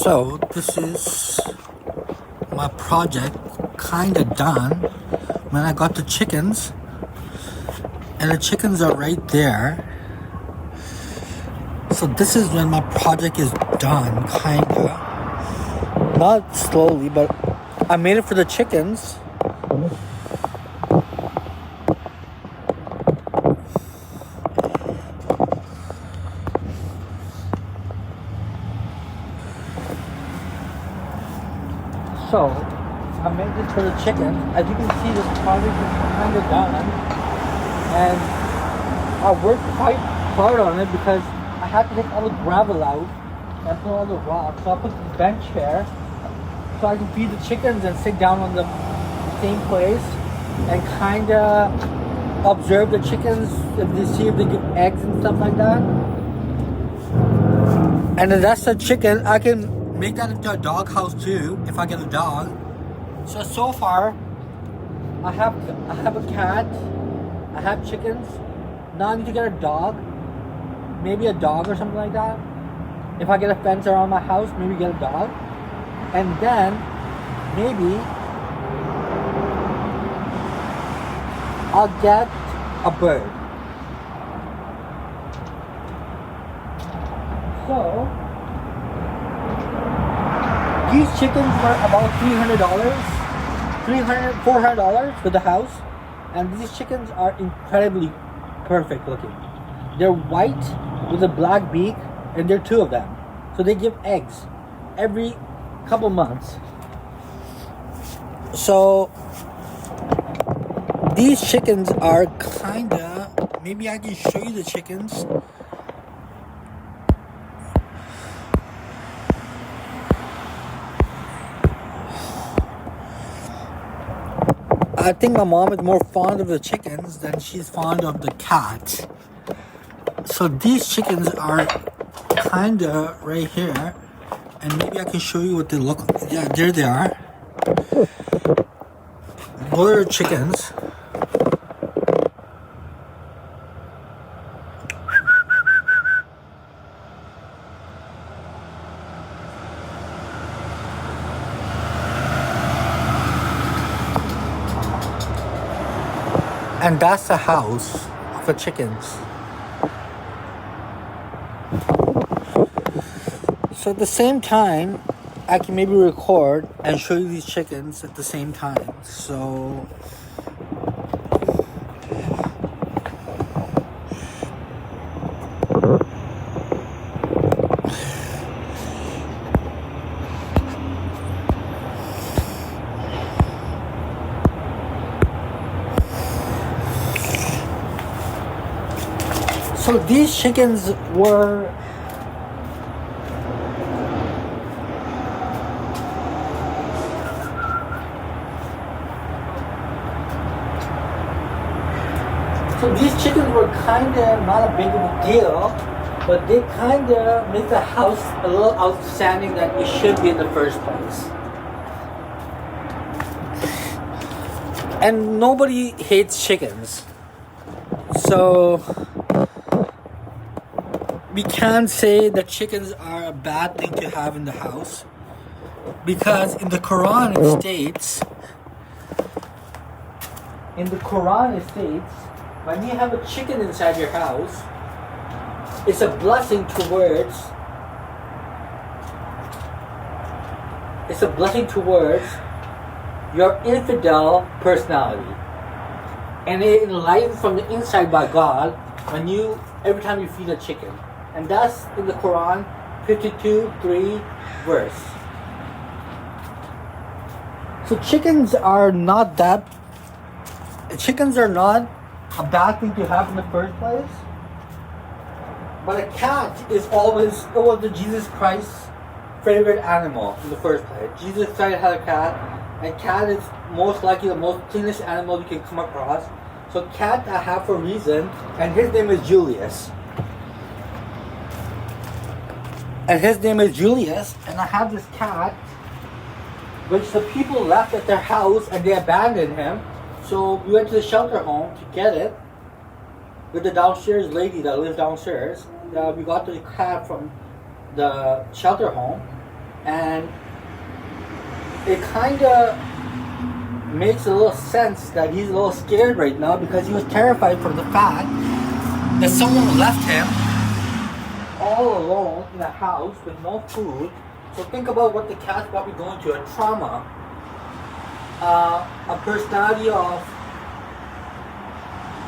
So this is my project kinda done when I got the chickens, and the chickens are right there. So this is when my project is done, kinda. Not slowly, but I made it for the chickens. So, I made this for the chickens. As you can see, this project is kind of done. And I worked quite hard on it because I had to take all the gravel out and put all the rocks. So I put this bench here so I can feed the chickens and sit down on the same place and kind of observe the chickens if they see if they give eggs and stuff like that. And then that's the chicken. I can make that into a dog house too if I get a dog. So far I have a cat, I have chickens. Now I need to get a dog, maybe a dog or something like that. If I get a fence around my house, maybe get a dog, and then maybe I'll get a bird. So these chickens were about $400 for the house, and these chickens are incredibly perfect looking. They're white with a black beak, and there are two of them. So they give eggs every couple months. So these chickens are kinda, maybe I can show you the chickens. I think my mom is more fond of the chickens than she's fond of the cat. So these chickens are kinda right here, and maybe I can show you what they look like. Yeah, there they are. Those are chickens. And that's the house of the chickens. So at the same time, I can maybe record and show you these chickens at the same time. So these chickens were kinda not a big of a deal, but they kinda make the house a little outstanding that it should be in the first place. And nobody hates chickens. So we can't say that chickens are a bad thing to have in the house, because in the Quran it states, when you have a chicken inside your house, it's a blessing towards your infidel personality, and it enlightened from the inside by God every time you feed a chicken. And that's in the Quran 52:3 verse. So chickens are not a bad thing to have in the first place. But a cat was the Jesus Christ's favorite animal in the first place. Jesus Christ had a cat, and cat is most likely the most cleanest animal you can come across. So cat I have for a reason, and his name is Julius. And I have this cat, which the people left at their house and they abandoned him. So we went to the shelter home to get it with the downstairs lady that lives downstairs. We got the cat from the shelter home, And it kind of makes a little sense that he's a little scared right now because he was terrified for the fact that someone left him all alone in a house with no food. So think about what the cat's probably going through, a trauma, a personality of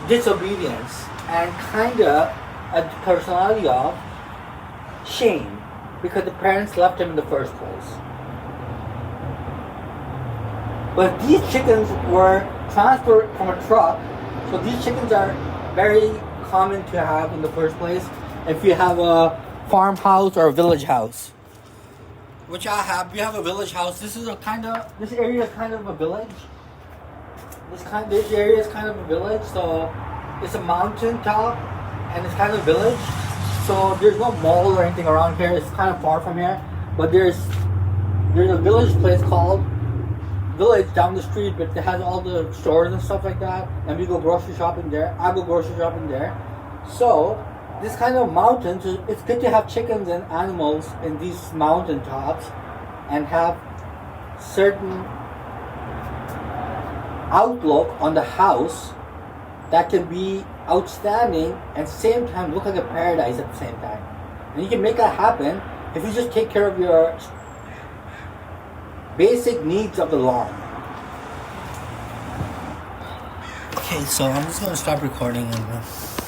disobedience, and kind of a personality of shame because the parents left him in the first place. But these chickens were transferred from a truck, so these chickens are very common to have in the first place if you have a farmhouse or a village house. Which I have. We have a village house. This area is kind of a village. This area is kind of a village, so it's a mountain top and it's kind of a village. So there's no mall or anything around here. It's kind of far from here. But there's a village place called Village down the street, but it has all the stores and stuff like that. And we go grocery shopping there. I go grocery shopping there. So this kind of mountains, it's good to have chickens and animals in these mountain tops and have certain outlook on the house that can be outstanding and same time look like a paradise at the same time. And you can make that happen if you just take care of your basic needs of the lawn. Okay, so I'm just going to stop recording and